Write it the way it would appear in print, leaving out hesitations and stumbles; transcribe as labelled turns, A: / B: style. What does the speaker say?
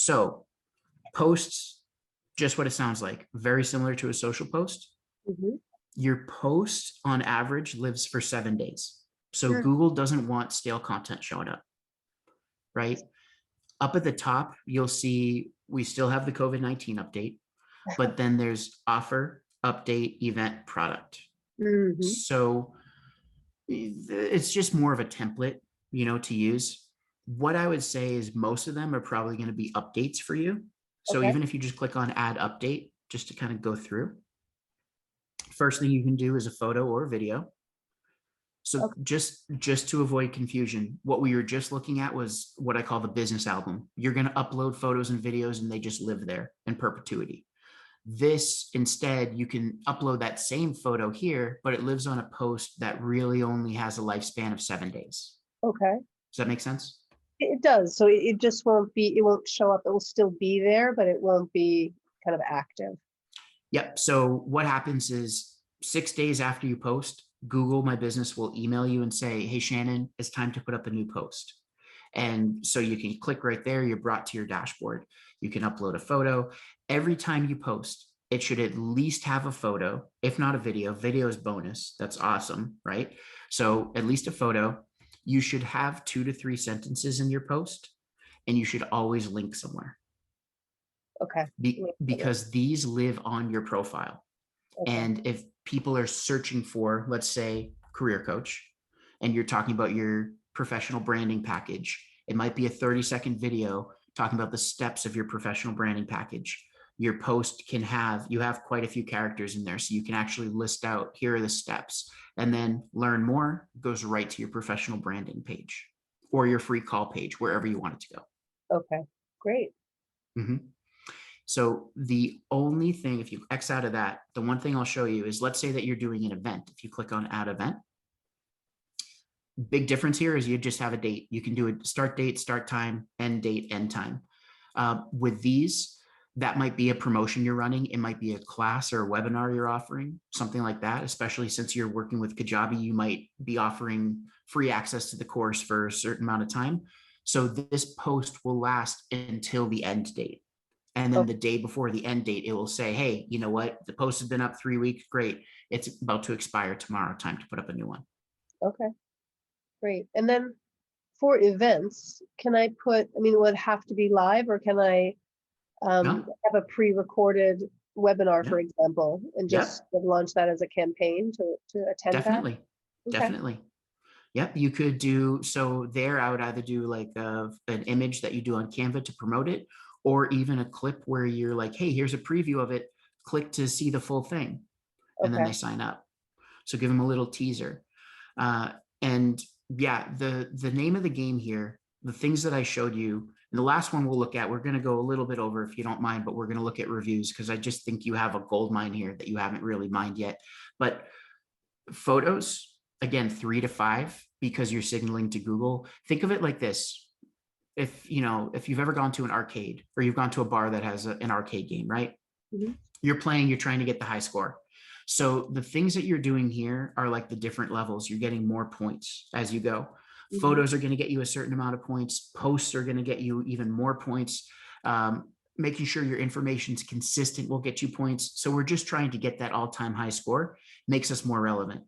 A: So posts, just what it sounds like, very similar to a social post.
B: Mhm.
A: Your post on average lives for 7 days. So
B: Mm.
A: Google doesn't want stale content showing up, right? Up at the top, you'll see we still have the COVID-19 update, but then there's offer, update, event, product.
B: Mhm.
A: So it's just more of a template, to use. What I would say is most of them are probably going to be updates for you. So
B: Okay.
A: even if you just click on add update, just to kind of go through, first thing you can do is a photo or a video. So
B: Okay.
A: just to avoid confusion, what we were just looking at was what I call the business album. You're going to upload photos and videos and they just live there in perpetuity. This instead, you can upload that same photo here, but it lives on a post that really only has a lifespan of 7 days.
B: Okay.
A: Does that make sense?
B: It does. So it just won't be, it won't show up. It will still be there, but it won't be kind of active.
A: Yep. So what happens is 6 days after you post, Google My Business will email you and say, hey, Shannon, it's time to put up a new post. And so you can click right there. You're brought to your dashboard. You can upload a photo. Every time you post, it should at least have a photo, if not a video. Video is bonus. That's awesome, right? So at least a photo. You should have 2 to 3 sentences in your post, and you should always link somewhere
B: Okay.
A: because these live on your profile.
B: Okay.
A: And if people are searching for, let's say, career coach, and you're talking about your professional branding package, it might be a 30-second video talking about the steps of your professional branding package. Your post can have, you have quite a few characters in there. So you can actually list out, here are the steps, and then learn more goes right to your professional branding page or your free call page, wherever you want it to go.
B: Okay. Great.
A: Mm-hmm. So the only thing, if you X out of that, the one thing I'll show you is, let's say that you're doing an event. If you click on add event, big difference here is you just have a date. You can do a start date, start time, end date, end time. With these, that might be a promotion you're running. It might be a class or a webinar you're offering, something like that. Especially since you're working with Kajabi, you might be offering free access to the course for a certain amount of time. So this post will last until the end date. And then
B: Oh,
A: the day before the end date, it will say, hey, you know what? The post has been up 3 weeks. Great. It's about to expire tomorrow. Time to put up a new one.
B: okay. Great. And then for events, can I put, I mean, would it have to be live or can I
A: No?
B: have a pre-recorded webinar,
A: Yeah.
B: for example, and just
A: Yep.
B: launch that as a campaign to attend that?
A: Definitely.
B: Okay.
A: Definitely. Yep. You could do, so there I would either do like an image that you do on Canva to promote it, or even a clip where you're like, hey, here's a preview of it. Click to see the full thing. And then
B: Okay.
A: they sign up. So give them a little teaser. Uh, and yeah, the name of the game here, the things that I showed you, and the last one we'll look at, we're going to go a little bit over if you don't mind, but we're going to look at reviews because I just think you have a gold mine here that you haven't really mined yet. But photos, again, 3 to 5, because you're signaling to Google. Think of it like this. If you've ever gone to an arcade or you've gone to a bar that has an arcade game, right?
B: Hmm.
A: You're playing, you're trying to get the high score. So the things that you're doing here are like the different levels. You're getting more points as you go.
B: Hmm.
A: Photos are going to get you a certain amount of points. Posts are going to get you even more points. Making sure your information is consistent will get you points. So we're just trying to get that all-time high score, makes us more relevant.